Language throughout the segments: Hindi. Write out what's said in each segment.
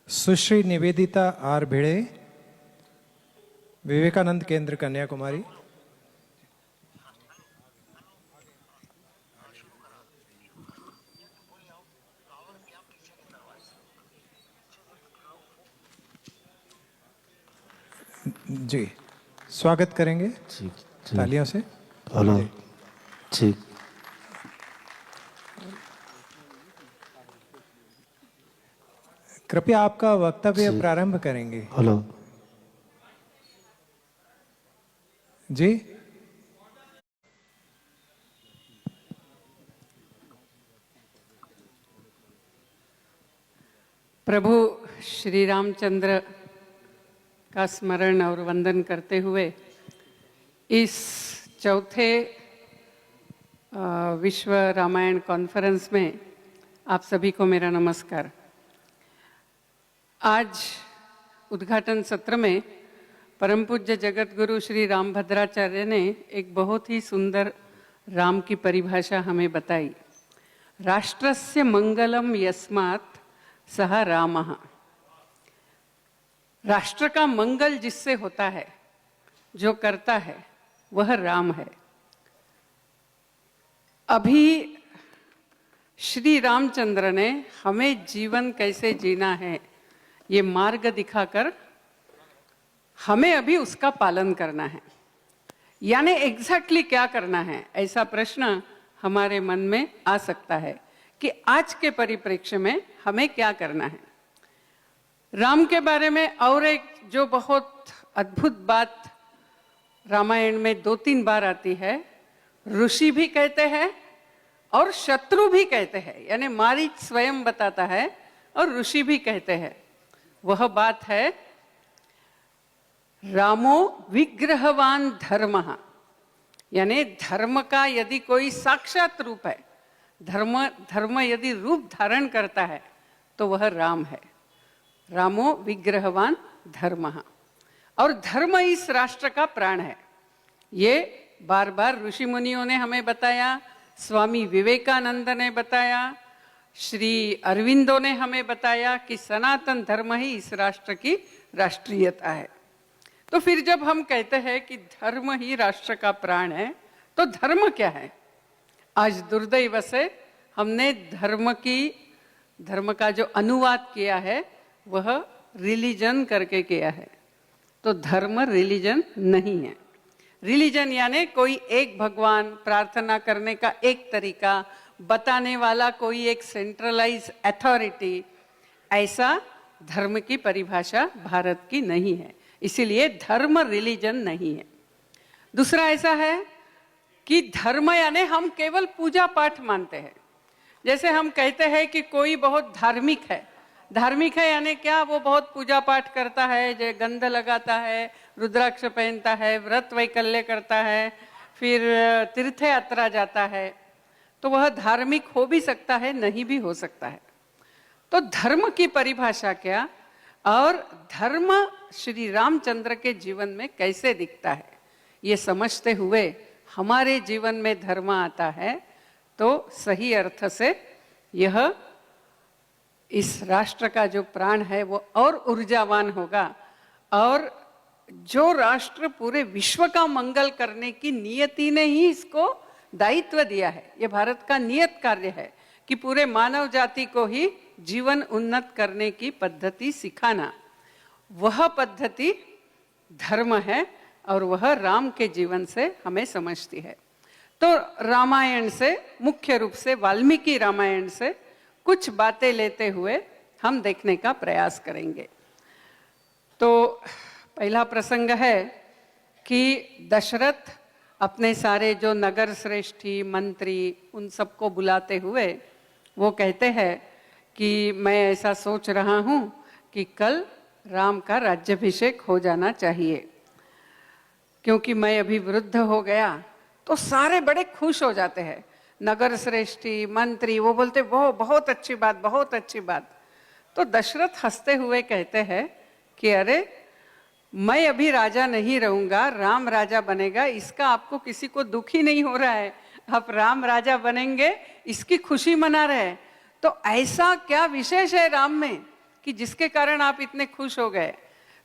सुश्री निवेदिता आर भिड़े, विवेकानंद केंद्र, कन्याकुमारी। जी, स्वागत करेंगे तालियों से। हेलो, ठीक। कृपया आपका वक्तव्य प्रारंभ करेंगे। हेलो जी, प्रभु श्री रामचंद्र का स्मरण और वंदन करते हुए इस चौथे विश्व रामायण कॉन्फ्रेंस में आप सभी को मेरा नमस्कार। आज उद्घाटन सत्र में परम पूज्य जगत गुरु श्री रामभद्राचार्य ने एक बहुत ही सुंदर राम की परिभाषा हमें बताई। राष्ट्रस्य मंगलम यस्मात् सह रामः। राष्ट्र का मंगल जिससे होता है, जो करता है, वह राम है। अभी श्री रामचंद्र ने हमें जीवन कैसे जीना है ये मार्ग दिखाकर हमें अभी उसका पालन करना है। यानी एग्जैक्टली क्या करना है, ऐसा प्रश्न हमारे मन में आ सकता है कि आज के परिप्रेक्ष्य में हमें क्या करना है। राम के बारे में और एक जो बहुत अद्भुत बात रामायण में 2-3 बार आती है, ऋषि भी कहते हैं और शत्रु भी कहते हैं, यानी मारीच स्वयं बताता है और ऋषि भी कहते हैं। वह बात है रामो विग्रहवान धर्मः, यानी धर्म का यदि कोई साक्षात रूप है, धर्म यदि रूप धारण करता है तो वह राम है। रामो विग्रहवान धर्मः। और धर्म इस राष्ट्र का प्राण है। ये बार बार ऋषि मुनियों ने हमें बताया, स्वामी विवेकानंद ने बताया, श्री अरविंदो ने हमें बताया कि सनातन धर्म ही इस राष्ट्र की राष्ट्रीयता है। तो फिर जब हम कहते हैं कि धर्म ही राष्ट्र का प्राण है, तो धर्म क्या है? आज दुर्दैव से हमने धर्म का जो अनुवाद किया है वह रिलीजन करके किया है। तो धर्म रिलीजन नहीं है। रिलीजन यानी कोई एक भगवान, प्रार्थना करने का एक तरीका, बताने वाला कोई एक सेंट्रलाइज अथॉरिटी, ऐसा धर्म की परिभाषा भारत की नहीं है। इसीलिए धर्म रिलीजन नहीं है। दूसरा ऐसा है कि धर्म यानी हम केवल पूजा पाठ मानते हैं। जैसे हम कहते हैं कि कोई बहुत धार्मिक है, धार्मिक है यानी क्या, वो बहुत पूजा पाठ करता है, जो गंध लगाता है, रुद्राक्ष पहनता है, व्रत वैकल्य करता है, फिर तीर्थ यात्रा जाता है, तो वह धार्मिक हो भी सकता है, नहीं भी हो सकता है। तो धर्म की परिभाषा क्या और धर्म श्री रामचंद्र के जीवन में कैसे दिखता है, ये समझते हुए हमारे जीवन में धर्म आता है तो सही अर्थ से यह इस राष्ट्र का जो प्राण है वो और ऊर्जावान होगा। और जो राष्ट्र पूरे विश्व का मंगल करने की नियति ने ही इसको दायित्व दिया है, ये भारत का नियत कार्य है कि पूरे मानव जाति को ही जीवन उन्नत करने की पद्धति सिखाना, वह पद्धति धर्म है और वह राम के जीवन से हमें समझती है। तो रामायण से, मुख्य रूप से वाल्मीकि रामायण से कुछ बातें लेते हुए हम देखने का प्रयास करेंगे। तो पहला प्रसंग है कि दशरथ अपने सारे जो नगर श्रेष्ठी, मंत्री, उन सबको बुलाते हुए वो कहते हैं कि मैं ऐसा सोच रहा हूँ कि कल राम का राज्याभिषेक हो जाना चाहिए, क्योंकि मैं अभी वृद्ध हो गया। तो सारे बड़े खुश हो जाते हैं, नगर श्रेष्ठी, मंत्री, वो बोलते वो बहुत अच्छी बात, बहुत अच्छी बात। तो दशरथ हंसते हुए कहते हैं कि अरे मैं अभी राजा नहीं रहूंगा, राम राजा बनेगा, इसका आपको किसी को दुख ही नहीं हो रहा है। आप राम राजा बनेंगे इसकी खुशी मना रहे हैं। तो ऐसा क्या विशेष है राम में कि जिसके कारण आप इतने खुश हो गए,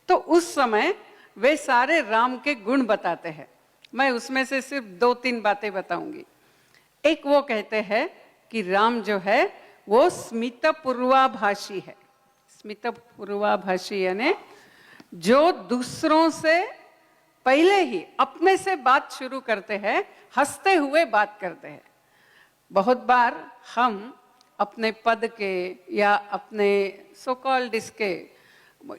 तो उस समय वे सारे राम के गुण बताते हैं। मैं उसमें से सिर्फ 2-3 बातें बताऊंगी। एक वो कहते हैं कि राम जो है वो स्मित पूर्वाभाषी है। स्मित पूर्वाभाषी यानी जो दूसरों से पहले ही अपने से बात शुरू करते हैं, हंसते हुए बात करते हैं। बहुत बार हम अपने पद के या अपने सो कॉल्ड इसके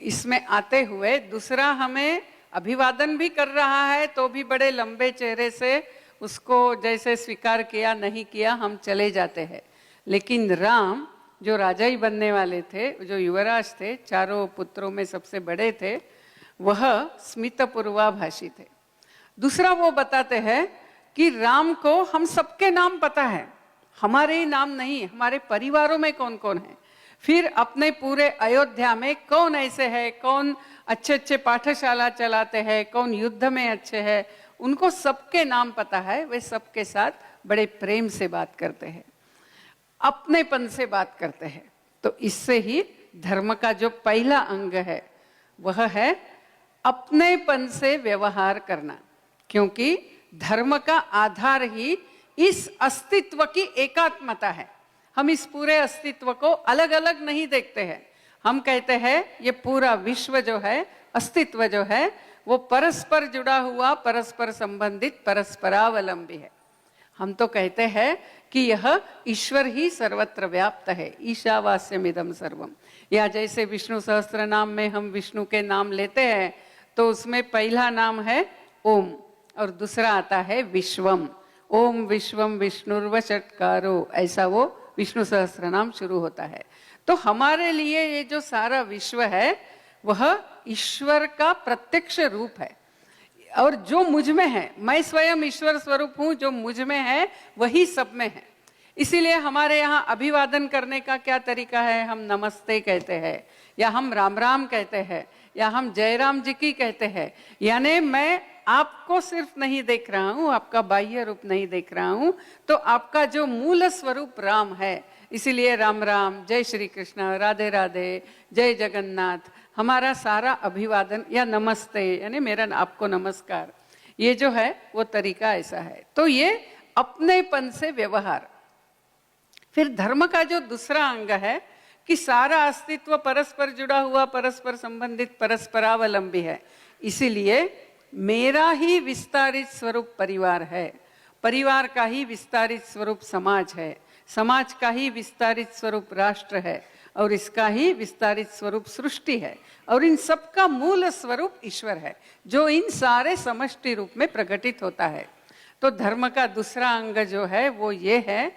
इसमें आते हुए दूसरा हमें अभिवादन भी कर रहा है तो भी बड़े लंबे चेहरे से उसको जैसे स्वीकार किया नहीं किया हम चले जाते हैं। लेकिन राम जो राजा ही बनने वाले थे, जो युवराज थे, चारों पुत्रों में सबसे बड़े थे, वह स्मित पूर्वाभाषी थे। दूसरा वो बताते हैं कि राम को हम सबके नाम पता है, हमारे ही नाम नहीं, हमारे परिवारों में कौन कौन है, फिर अपने पूरे अयोध्या में कौन ऐसे है, कौन अच्छे अच्छे पाठशाला चलाते हैं, कौन युद्ध में अच्छे हैं, उनको सबके नाम पता है। वे सबके साथ बड़े प्रेम से बात करते हैं, अपनेपन से बात करते हैं। तो इससे ही धर्म का जो पहला अंग है वह है अपनेपन से व्यवहार करना, क्योंकि धर्म का आधार ही इस अस्तित्व की एकात्मता है। हम इस पूरे अस्तित्व को अलग अलग नहीं देखते हैं। हम कहते हैं ये पूरा विश्व जो है, अस्तित्व जो है, वो परस्पर जुड़ा हुआ, परस्पर संबंधित, परस्परावलंबी है। हम तो कहते हैं कि यह ईश्वर ही सर्वत्र व्याप्त है, ईशावास्यमिदं सर्वम। या जैसे विष्णु सहस्त्र नाम में हम विष्णु के नाम लेते हैं तो उसमें पहला नाम है ओम और दूसरा आता है विश्वम। ओम विश्वम विष्णुर्वषट्कारो, ऐसा वो विष्णु सहस्त्र नाम शुरू होता है। तो हमारे लिए ये जो सारा विश्व है वह ईश्वर का प्रत्यक्ष रूप है, और जो मुझ में है, मैं स्वयं ईश्वर स्वरूप हूं, जो मुझ में है वही सब में है। इसीलिए हमारे यहाँ अभिवादन करने का क्या तरीका है, हम नमस्ते कहते हैं, या हम राम राम कहते हैं, या हम जयराम जी की कहते हैं। यानी मैं आपको सिर्फ नहीं देख रहा हूं, आपका बाह्य रूप नहीं देख रहा हूं, तो आपका जो मूल स्वरूप राम है। इसीलिए राम राम, जय श्री कृष्ण, राधे राधे, जय जगन्नाथ, हमारा सारा अभिवादन या नमस्ते यानी मेरा आपको नमस्कार, ये जो है वो तरीका ऐसा है। तो ये अपनेपन से व्यवहार। फिर धर्म का जो दूसरा अंग है कि सारा अस्तित्व परस्पर जुड़ा हुआ, परस्पर संबंधित, परस्परावलंबी है। इसीलिए मेरा ही विस्तारित स्वरूप परिवार है, परिवार का ही विस्तारित स्वरूप समाज है, समाज का ही विस्तारित स्वरूप राष्ट्र है, और इसका ही विस्तारित स्वरूप सृष्टि है, और इन सबका मूल स्वरूप ईश्वर है जो इन सारे समष्टि रूप में प्रकटित होता है। तो धर्म का दूसरा अंग जो है वो ये है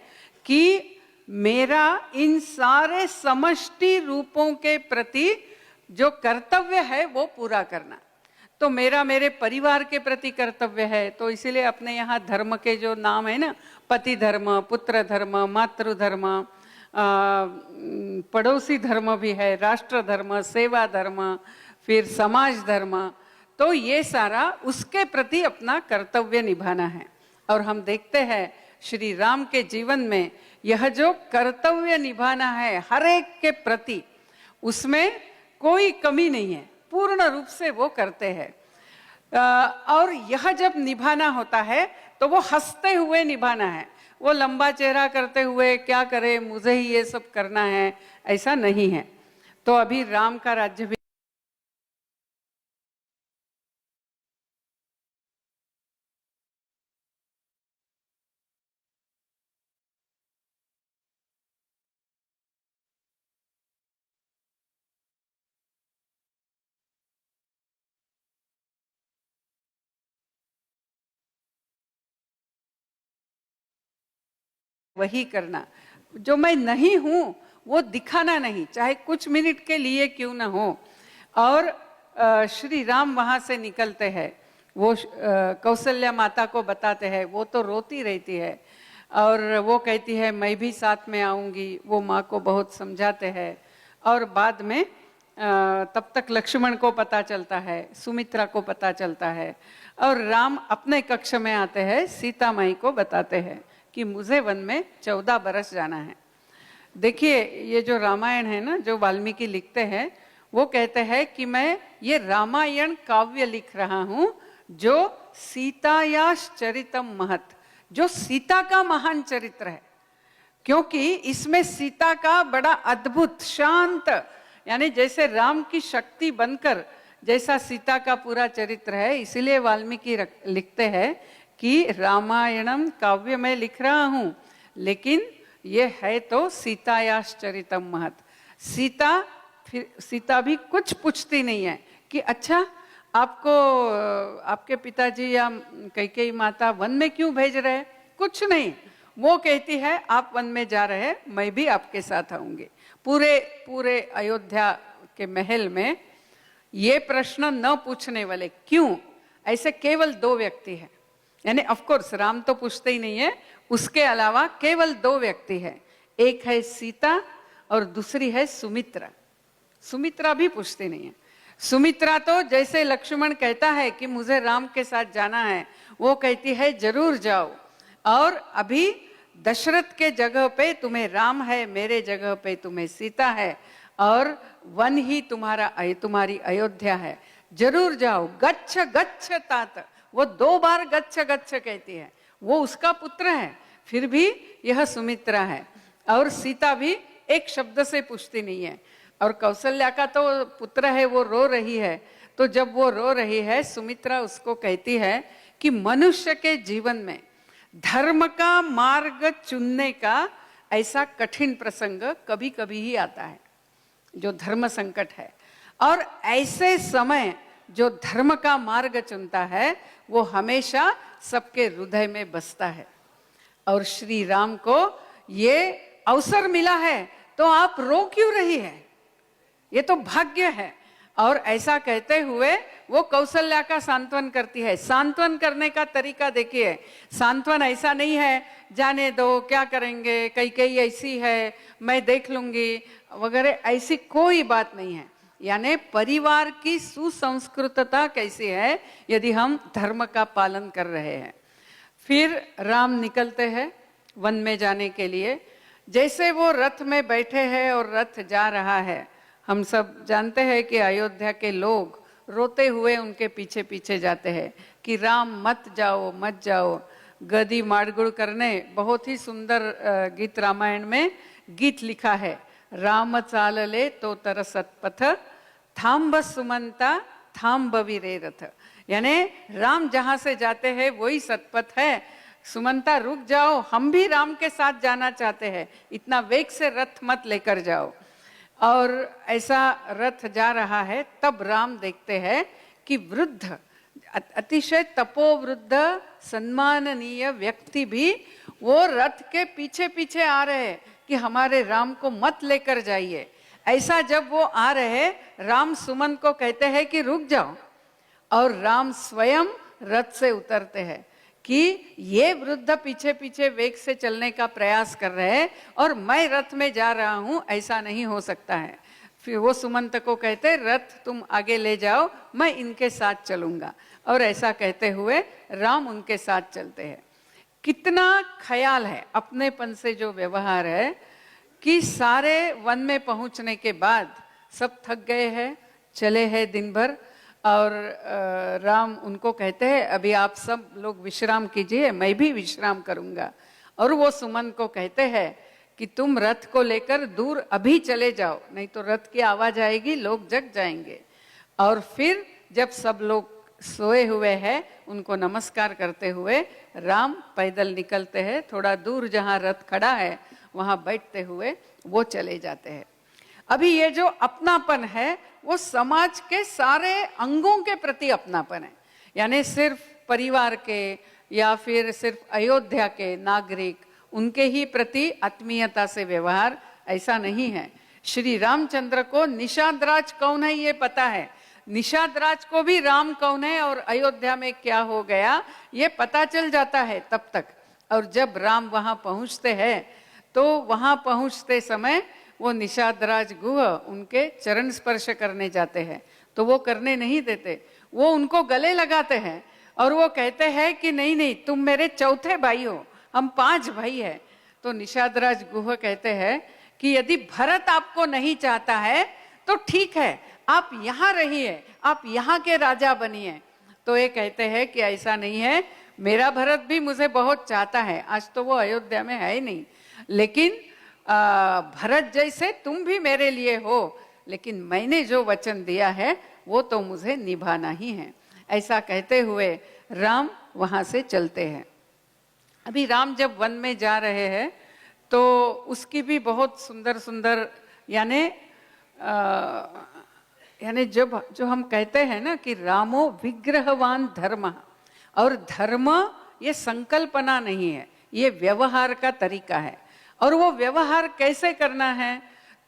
कि मेरा इन सारे समष्टि रूपों के प्रति जो कर्तव्य है वो पूरा करना। तो मेरा मेरे परिवार के प्रति कर्तव्य है, तो इसीलिए अपने यहाँ धर्म के जो नाम है ना, पति धर्म, पुत्र धर्म, मातृ धर्म, पड़ोसी धर्म भी है, राष्ट्र धर्म, सेवा धर्म, फिर समाज धर्म, तो ये सारा उसके प्रति अपना कर्तव्य निभाना है। और हम देखते हैं श्री राम के जीवन में यह जो कर्तव्य निभाना है हर एक के प्रति, उसमें कोई कमी नहीं है, पूर्ण रूप से वो करते हैं। और यह जब निभाना होता है तो वो हंसते हुए निभाना है, वो लंबा चेहरा करते हुए क्या करे, मुझे ही ये सब करना है, ऐसा नहीं है। तो अभी राम का राज्य भी वही करना, जो मैं नहीं हूं वो दिखाना नहीं, चाहे कुछ मिनट के लिए क्यों ना हो। और श्री राम वहां से निकलते हैं, वो कौशल्या माता को बताते हैं, वो तो रोती रहती है और वो कहती है मैं भी साथ में आऊंगी। वो माँ को बहुत समझाते हैं और बाद में तब तक लक्ष्मण को पता चलता है, सुमित्रा को पता चलता है, और राम अपने कक्ष में आते हैं, सीता माई को बताते हैं कि मुझे वन में 14 बरस जाना है। देखिए, ये जो रामायण है ना, जो वाल्मीकि लिखते हैं, वो कहते हैं कि मैं ये रामायण काव्य लिख रहा हूं जो सीतायाश चरितम महत, जो सीता का महान चरित्र है। क्योंकि इसमें सीता का बड़ा अद्भुत शांत, यानी जैसे राम की शक्ति बनकर जैसा सीता का पूरा चरित्र है, इसीलिए वाल्मीकि लिखते हैं कि रामायणम काव्य में लिख रहा हूं, लेकिन ये है तो सीतायाश चरितम महत। सीता भी कुछ पूछती नहीं है कि अच्छा आपको आपके पिताजी या कैकेयी माता वन में क्यों भेज रहे हैं, कुछ नहीं। वो कहती है आप वन में जा रहे हैं, मैं भी आपके साथ आऊंगी। पूरे अयोध्या के महल में ये प्रश्न न पूछने वाले क्यों, ऐसे केवल 2 व्यक्ति हैं। यानी ऑफ कोर्स राम तो पूछते ही नहीं है, उसके अलावा केवल 2 व्यक्ति हैं, एक है सीता और दूसरी है सुमित्रा। सुमित्रा भी पूछती नहीं है। सुमित्रा तो जैसे लक्ष्मण कहता है कि मुझे राम के साथ जाना है, वो कहती है जरूर जाओ, और अभी दशरथ के जगह पे तुम्हें राम है, मेरे जगह पे तुम्हें सीता है, और वन ही तुम्हारी अयोध्या है, जरूर जाओ। गच्छ गच्छ तात, वो 2 बार गच्छ गच्छ कहती है। वो उसका पुत्र है, फिर भी यह सुमित्रा है। और सीता भी एक शब्द से पूछती नहीं है। और कौशल्या का तो पुत्र है, वो रो रही है, तो जब वो रो रही है, सुमित्रा उसको कहती है कि मनुष्य के जीवन में धर्म का मार्ग चुनने का ऐसा कठिन प्रसंग कभी कभी ही आता है, जो धर्म संकट है। और ऐसे समय जो धर्म का मार्ग चुनता है वो हमेशा सबके हृदय में बसता है। और श्री राम को ये अवसर मिला है तो आप रो क्यों रही है, ये तो भाग्य है। और ऐसा कहते हुए वो कौशल्या का सांत्वन करती है। सांत्वन करने का तरीका देखिए, सांत्वन ऐसा नहीं है जाने दो क्या करेंगे, कई ऐसी है मैं देख लूंगी वगैरह, ऐसी कोई बात नहीं है। यानी परिवार की सुसंस्कृतता कैसी है यदि हम धर्म का पालन कर रहे हैं। फिर राम निकलते हैं वन में जाने के लिए। जैसे वो रथ में बैठे हैं और रथ जा रहा है, हम सब जानते हैं कि अयोध्या के लोग रोते हुए उनके पीछे पीछे जाते हैं कि राम मत जाओ मत जाओ। गदी माड़गुड़ करने बहुत ही सुंदर गीत रामायण में गीत लिखा है, राम चालले तो तरसत पथ, थाम्ब सुमंता थाम्बवी रे रथ। यानी राम जहां से जाते हैं वही सतपथ है, सुमंता रुक जाओ, हम भी राम के साथ जाना चाहते हैं, इतना वेग से रथ मत लेकर जाओ। और ऐसा रथ जा रहा है, तब राम देखते हैं कि वृद्ध, अतिशय तपोवृद्ध सम्माननीय व्यक्ति भी वो रथ के पीछे पीछे आ रहे हैं कि हमारे राम को मत लेकर जाइए। ऐसा जब वो आ रहे, राम सुमन को कहते हैं कि रुक जाओ, और राम स्वयं रथ से उतरते हैं कि ये वृद्ध पीछे पीछे वेग से चलने का प्रयास कर रहे हैं और मैं रथ में जा रहा हूं, ऐसा नहीं हो सकता है। फिर वो सुमंत को कहते, रथ तुम आगे ले जाओ, मैं इनके साथ चलूंगा। और ऐसा कहते हुए राम उनके साथ चलते हैं। कितना ख्याल है, अपनेपन से जो व्यवहार है कि सारे वन में पहुंचने के बाद सब थक गए हैं, चले हैं दिन भर, और राम उनको कहते हैं अभी आप सब लोग विश्राम कीजिए, मैं भी विश्राम करूंगा। और वो सुमन को कहते हैं कि तुम रथ को लेकर दूर अभी चले जाओ, नहीं तो रथ की आवाज आएगी, लोग जग जाएंगे। और फिर जब सब लोग सोए हुए हैं, उनको नमस्कार करते हुए राम पैदल निकलते हैं, थोड़ा दूर जहाँ रथ खड़ा है वहाँ बैठते हुए वो चले जाते हैं। अभी ये जो अपनापन है वो समाज के सारे अंगों के प्रति अपनापन है, यानी सिर्फ परिवार के या फिर सिर्फ अयोध्या के नागरिक उनके ही प्रति आत्मीयता से व्यवहार, ऐसा नहीं है। श्री रामचंद्र को निषाद राज कौन है ये पता है, निषाद राज को भी राम कौन है और अयोध्या में क्या हो गया ये पता चल जाता है तब तक। और जब राम वहां पहुंचते हैं तो वहां पहुंचते समय वो निषाद राज गुह उनके चरण स्पर्श करने जाते हैं तो वो करने नहीं देते, वो उनको गले लगाते हैं और वो कहते हैं कि नहीं नहीं तुम मेरे चौथे भाई हो, हम 5 भाई हैं। तो निषाद राज गुह कहते हैं कि यदि भरत आपको नहीं चाहता है तो ठीक है, आप यहाँ रहिए, आप यहाँ के राजा बनिए। तो ये कहते हैं कि ऐसा नहीं है, मेरा भरत भी मुझे बहुत चाहता है। आज तो वो अयोध्या में है ही नहीं, लेकिन भरत जैसे तुम भी मेरे लिए हो, लेकिन मैंने जो वचन दिया है वो तो मुझे निभाना ही है। ऐसा कहते हुए राम वहां से चलते हैं। अभी राम जब वन में जा रहे हैं तो उसकी भी बहुत सुंदर सुंदर यानी जब जो हम कहते हैं ना कि रामो विग्रहवान धर्म, और धर्म ये संकल्पना नहीं है, ये व्यवहार का तरीका है। और वो व्यवहार कैसे करना है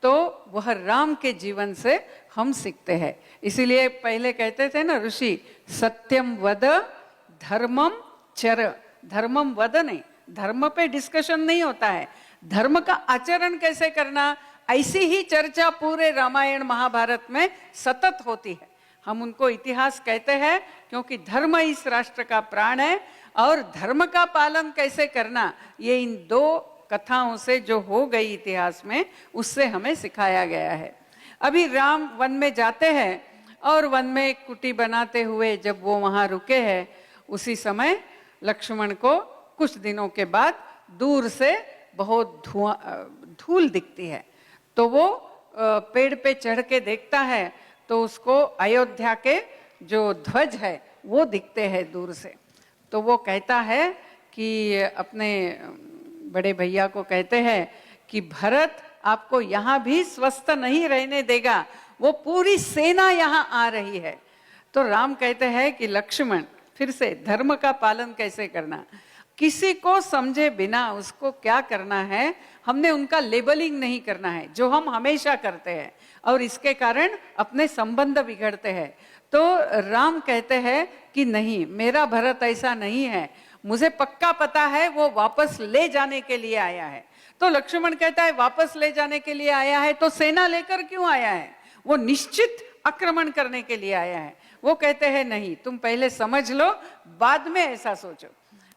तो वह राम के जीवन से हम सीखते हैं। इसीलिए पहले कहते थे ना ऋषि, सत्यम वद धर्मम चर। धर्मम वद नहीं, धर्म पे डिस्कशन नहीं होता है, धर्म का आचरण कैसे करना, ऐसी ही चर्चा पूरे रामायण महाभारत में सतत होती है। हम उनको इतिहास कहते हैं क्योंकि धर्म इस राष्ट्र का प्राण है, और धर्म का पालन कैसे करना ये इन दो कथाओं से जो हो गई इतिहास में, उससे हमें सिखाया गया है। अभी राम वन में जाते हैं और वन में एक कुटी बनाते हुए जब वो वहां रुके हैं, उसी समय लक्ष्मण को कुछ दिनों के बाद दूर से बहुत धूल दिखती है। तो वो पेड़ पे चढ़ के देखता है तो उसको अयोध्या के जो ध्वज है वो दिखते हैं दूर से। तो वो कहता है कि अपने बड़े भैया को कहते हैं कि भरत आपको यहाँ भी स्वस्थ नहीं रहने देगा, वो पूरी सेना यहाँ आ रही है। तो राम कहते हैं कि लक्ष्मण, फिर से धर्म का पालन कैसे करना, किसी को समझे बिना उसको क्या करना है, हमने उनका लेबलिंग नहीं करना है जो हम हमेशा करते हैं, और इसके कारण अपने संबंध बिगड़ते हैं। तो राम कहते हैं कि नहीं, मेरा भरत ऐसा नहीं है, मुझे पक्का पता है वो वापस ले जाने के लिए आया है। तो लक्ष्मण कहता है वापस ले जाने के लिए आया है तो सेना लेकर क्यों आया है, वो निश्चित आक्रमण करने के लिए आया है। वो कहते हैं नहीं, तुम पहले समझ लो, बाद में ऐसा सोचो।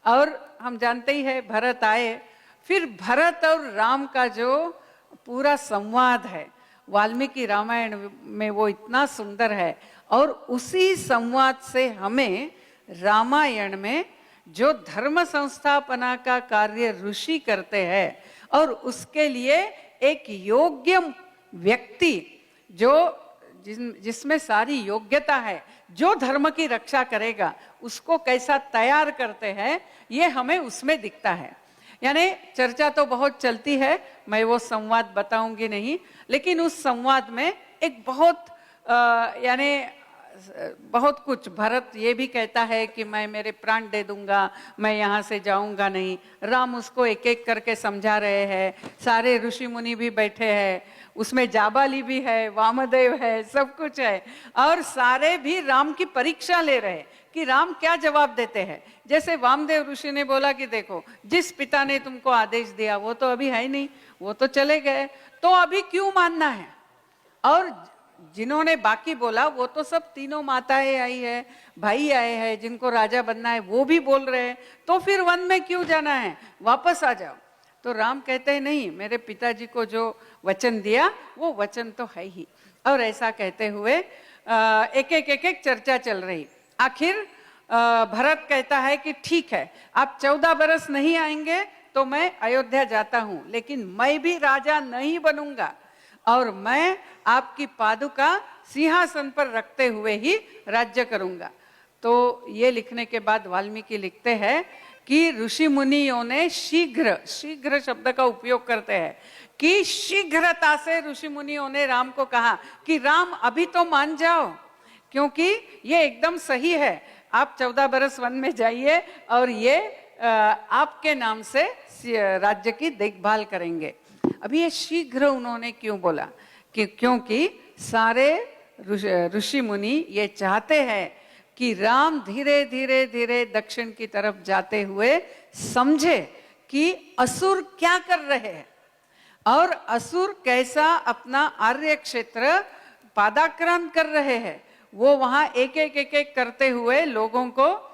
और हम जानते ही है भरत आए, फिर भरत और राम का जो पूरा संवाद है वाल्मीकि रामायण में वो इतना सुंदर है, और उसी संवाद से हमें रामायण में जो धर्म संस्थापना का कार्य ऋषि करते हैं और उसके लिए एक योग्य व्यक्ति जो जिसमें सारी योग्यता है, जो धर्म की रक्षा करेगा, उसको कैसा तैयार करते हैं, ये हमें उसमें दिखता है। यानी चर्चा तो बहुत चलती है, मैं वो संवाद बताऊंगी नहीं, लेकिन उस संवाद में एक बहुत यानी बहुत कुछ, भरत ये भी कहता है कि मैं मेरे प्राण दे दूंगा, मैं यहाँ से जाऊंगा नहीं। राम उसको एक एक करके समझा रहे हैं, सारे ऋषि मुनि भी बैठे हैं, उसमें जाबाली भी है, वामदेव है, सब कुछ है, और सारे भी राम की परीक्षा ले रहे हैं कि राम क्या जवाब देते हैं। जैसे वामदेव ऋषि ने बोला कि देखो, जिस पिता ने तुमको आदेश दिया वो तो अभी है नहीं, वो तो चले गए, तो अभी क्यों मानना है। और जिन्होंने बाकी बोला वो तो सब तीनों माताएं आई है, भाई आए हैं, जिनको राजा बनना है वो भी बोल रहे हैं, तो फिर वन में क्यों जाना है, वापस आ जाओ। तो राम कहते हैं नहीं, मेरे पिताजी को जो वचन दिया वो वचन तो है ही। और ऐसा कहते हुए एक एक चर्चा चल रही। आखिर भरत कहता है कि ठीक है, आप 14 बरस नहीं आएंगे तो मैं अयोध्या जाता हूं, लेकिन मैं भी राजा नहीं बनूंगा, और मैं आपकी पादुका सिंहासन पर रखते हुए ही राज्य करूंगा। तो ये लिखने के बाद वाल्मीकि लिखते हैं कि ऋषि मुनियों ने शीघ्र, शीघ्र शब्द का उपयोग करते हैं कि शीघ्रता से ऋषि मुनियों ने राम को कहा कि राम अभी तो मान जाओ, क्योंकि ये एकदम सही है, आप 14 बरस वन में जाइए और ये आपके नाम से राज्य की देखभाल करेंगे। अभी ये शीघ्र उन्होंने क्यों बोला कि क्योंकि सारे ऋषि मुनि ये चाहते हैं कि राम धीरे धीरे धीरे दक्षिण की तरफ जाते हुए समझे कि असुर क्या कर रहे हैं और असुर कैसा अपना आर्य क्षेत्र पादाक्रांत कर रहे हैं। वो वहां एक एक करते हुए लोगों को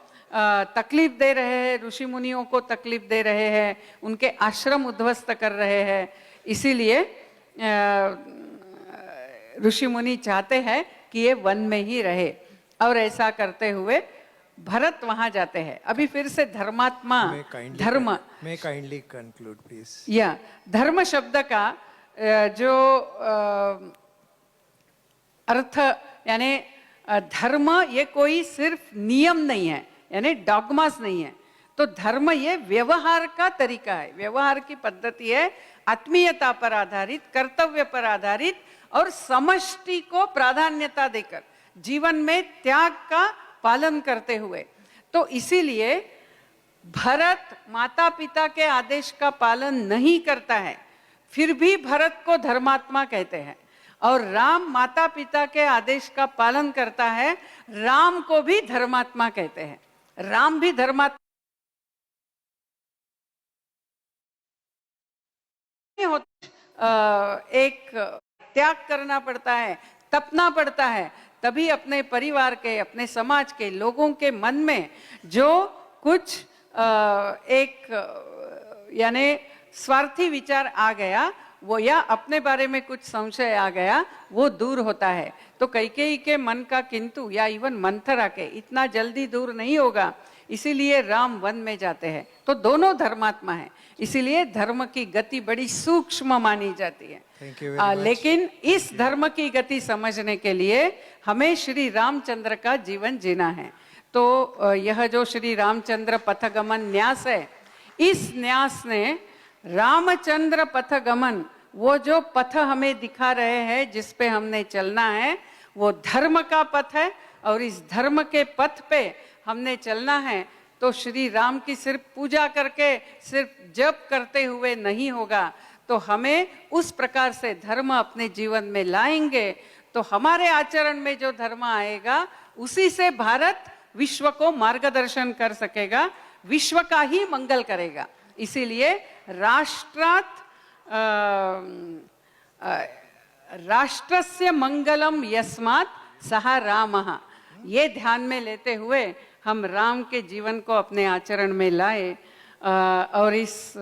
तकलीफ दे रहे हैं, ऋषि मुनियों को तकलीफ दे रहे हैं, उनके आश्रम उद्ध्वस्त कर रहे हैं। इसीलिए ऋषि मुनि चाहते हैं कि ये वन में ही रहे, और ऐसा करते हुए भरत वहां जाते हैं। अभी फिर से धर्मात्मा, धर्म, मे काइंडली कंक्लूड प्लीज। या धर्म शब्द का जो अर्थ, यानी धर्म ये कोई सिर्फ नियम नहीं है, यानी डॉगमास नहीं है। तो धर्म ये व्यवहार का तरीका है, व्यवहार की पद्धति है, आत्मीयता पर आधारित, कर्तव्य पर आधारित, और समष्टि को प्राधान्यता देकर जीवन में त्याग का पालन करते हुए। तो इसीलिए भरत माता पिता के आदेश का पालन नहीं करता है, फिर भी भरत को धर्मात्मा कहते हैं, और राम माता पिता के आदेश का पालन करता है, राम को भी धर्मात्मा कहते हैं। राम भी धर्मात्मा एक त्याग करना पड़ता है, तपना पड़ता है, तभी अपने परिवार के, अपने समाज के लोगों के मन में जो कुछ एक यानी स्वार्थी विचार आ गया, वो या अपने बारे में कुछ संशय आ गया, वो दूर होता है। तो कैकेयी के मन का किंतु, या इवन मंथरा के, इतना जल्दी दूर नहीं होगा, इसीलिए राम वन में जाते हैं। तो दोनों धर्मात्मा है, इसीलिए धर्म की गति बड़ी सूक्ष्म मानी जाती है। लेकिन इस धर्म की गति समझने के लिए हमें श्री रामचंद्र का जीवन जीना है। तो यह जो श्री रामचंद्र पथगमन न्यास है, इस न्यास ने रामचंद्र पथगमन, वो जो पथ हमें दिखा रहे हैं, जिस पे हमने चलना है, वो धर्म का पथ है, और इस धर्म के पथ पे हमने चलना है। तो श्री राम की सिर्फ पूजा करके, सिर्फ जप करते हुए नहीं होगा, तो हमें उस प्रकार से धर्म अपने जीवन में लाएंगे, तो हमारे आचरण में जो धर्म आएगा, उसी से भारत विश्व को मार्गदर्शन कर सकेगा, विश्व का ही मंगल करेगा। इसीलिए राष्ट्रस्य मंगलम यस्मात् सह रामः, ये ध्यान में लेते हुए हम राम के जीवन को अपने आचरण में लाए, और इस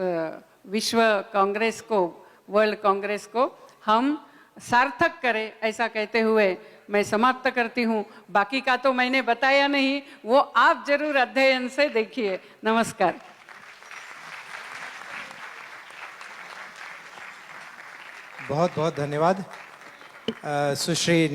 विश्व कांग्रेस को, वर्ल्ड कांग्रेस को हम सार्थक करें, ऐसा कहते हुए मैं समाप्त करती हूँ। बाकी का तो मैंने बताया नहीं, वो आप जरूर अध्ययन से देखिए। नमस्कार। बहुत बहुत धन्यवाद सुश्री